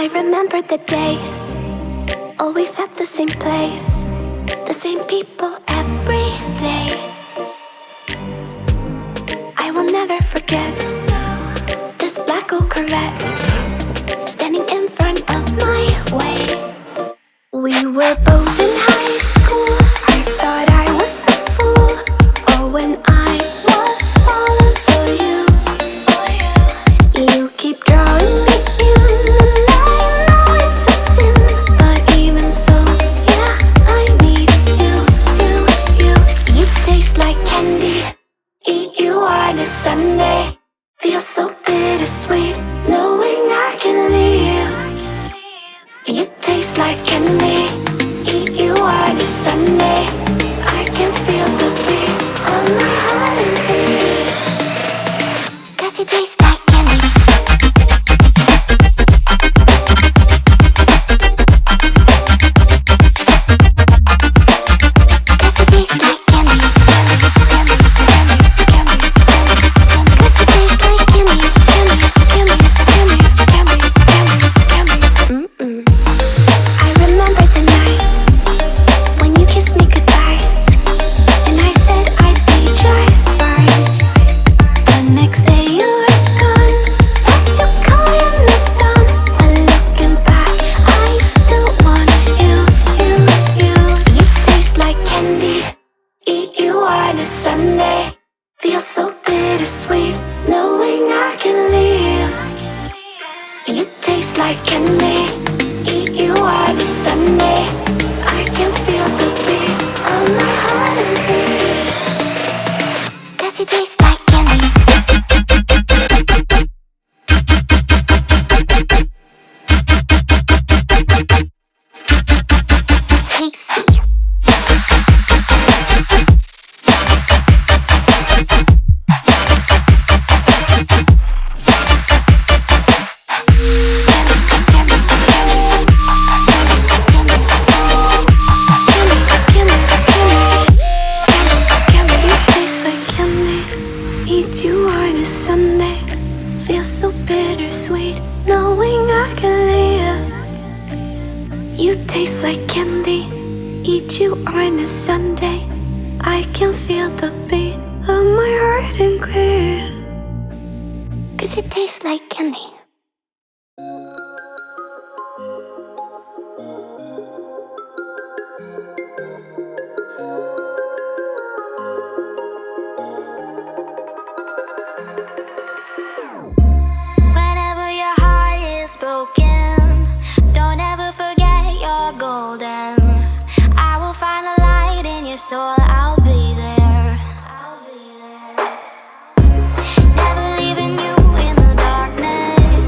I remember the days, always at the same place, the same people every day. I will never forget this black old Corvette standing in front of my way. We were both in high school. I thought I was a fool. Oh, when I was falling for you. You keep drawing me in, and I know it's a sin, but even so, yeah, I need you. You taste like candy. Eat you on a Sunday. Feels so bittersweet knowing I can leave. You taste like candy. Eat you on a Sunday. I can feel the beat of my heart and beats. 'Cause you taste like candy. Sunday feels so bittersweet knowing I can leave. You taste like candy. Eat you on a Sunday. I can feel the beat of my heart and beats. 'Cause you taste like candy. Tasty. You on a Sunday, feels so bittersweet knowing I can live. You taste like candy. Eat you on a Sunday. I can feel the beat of my heart increase. 'Cause it tastes like candy. Broken, don't ever forget you're golden. I will find a light in your soul. I'll be there. Never leaving you in the darkness.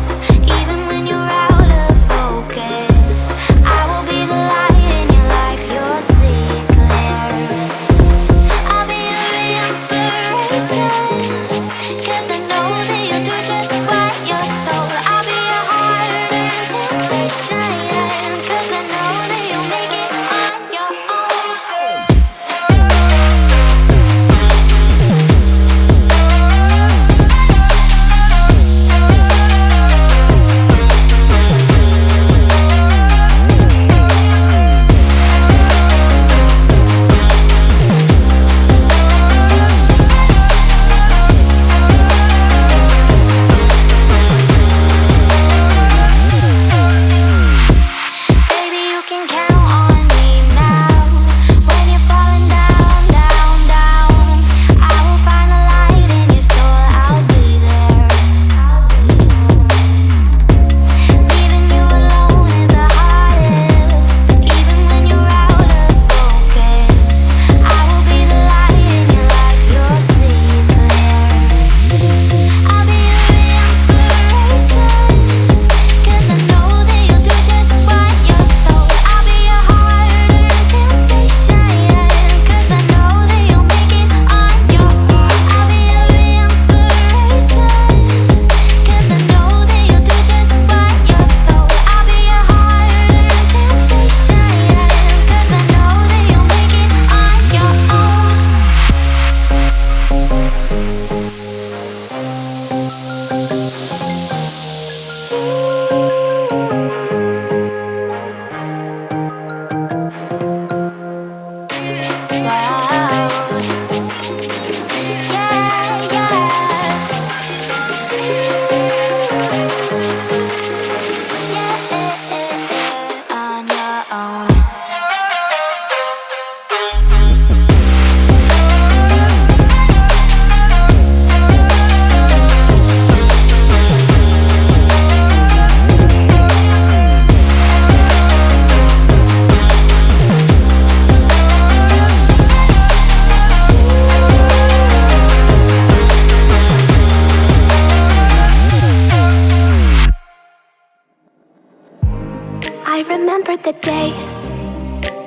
I remember the days,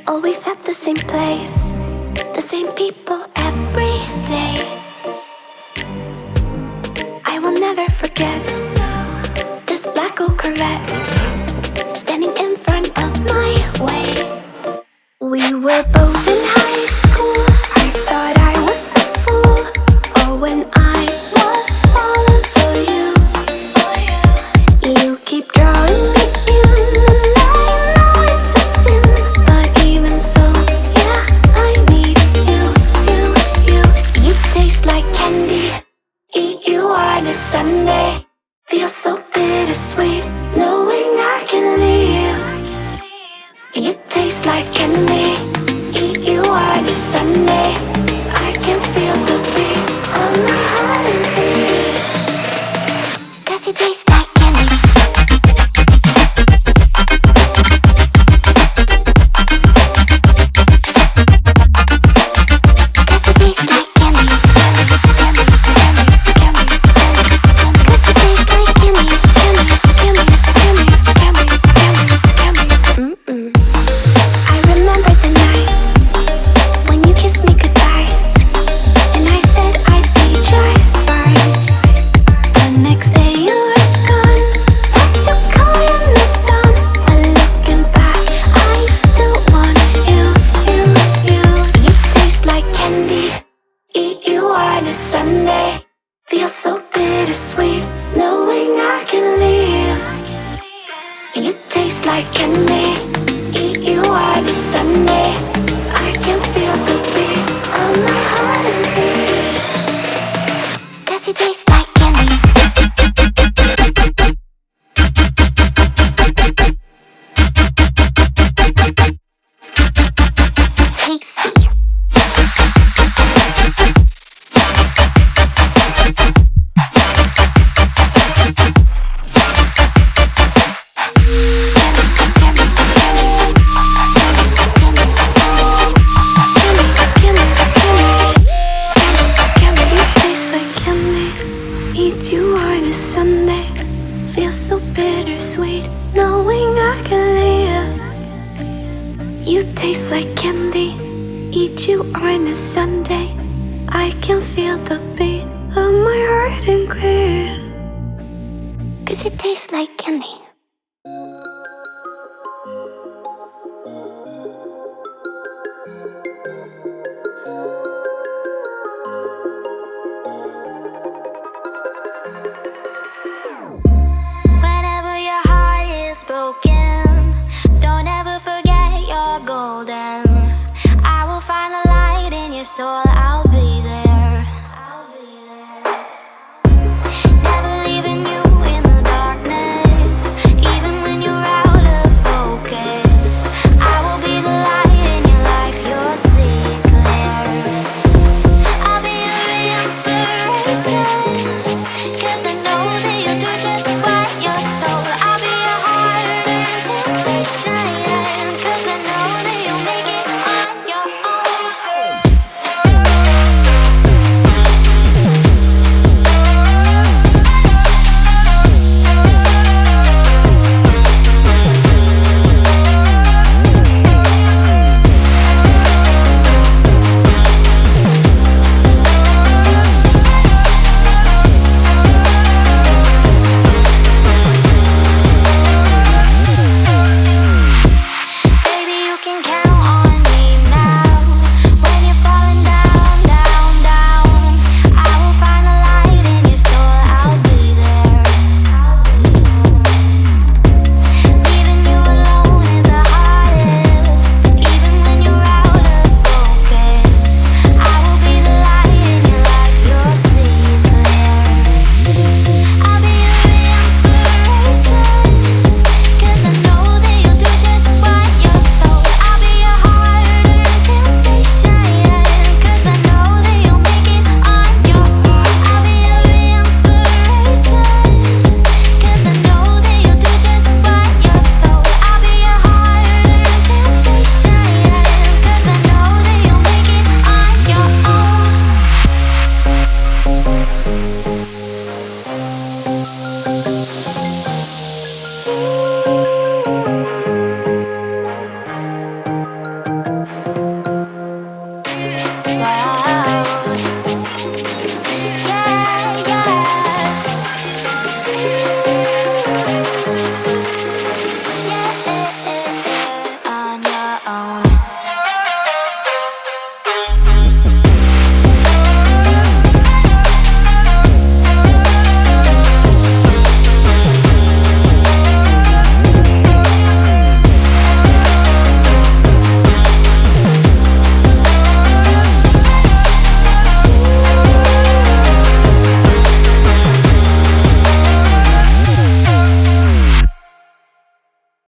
always at the same place, the same people every day. I will never forget this black old Corvette standing in front of my way. We were both in high school. I thought I was a fool. Oh, when I was falling for you. You keep drawing me in, and I know it's a sin, but even so, yeah, I need you, you. You taste like candy. Eat you on a Sunday. Feel so bittersweet, knowing I can leave. You taste like candy. Eat you on a Sunday. I can feel the beat of my heart and beats. 'Cause you taste like candy. Sunday, feel so bittersweet, knowing I can leave. You taste like candy. Eat you on a Sunday. I can feel the beat of my heart and beats. 'Cause you taste like candy. Tasty. You on a Sunday, feel so bittersweet, knowing I can leave. You taste like candy. Eat you on a Sunday. I can feel the beat of my heart increase. 'Cause it tastes like candy. Broken, don't ever forget you're golden. I will find a light in your soul, I'll be there. Never leaving you in the darkness, even when you're out of focus. I will be the light in your life, you'll see it clear. I'll be your inspiration, 'cause I know that you'll do just what you're told. I'll be your heart and temptation, 'cause I know that you'll make it on your own. Baby, you can count on me now. When you're falling down, down, down, I will find a light in your soul, I'll be there. Leaving you alone is the hardest, even when you're out of focus. I will be the light in your life, you'll see it clear. I'll be your inspiration, 'cause I know that you'll do just what you're told. I'll be your heart and temptation, 'cause I know that you'll make it on your own. I'll be your inspiration, 'cause I know that you'll do just what you're told. I'll be your heart and temptation, 'cause I know that you'll make it on your own.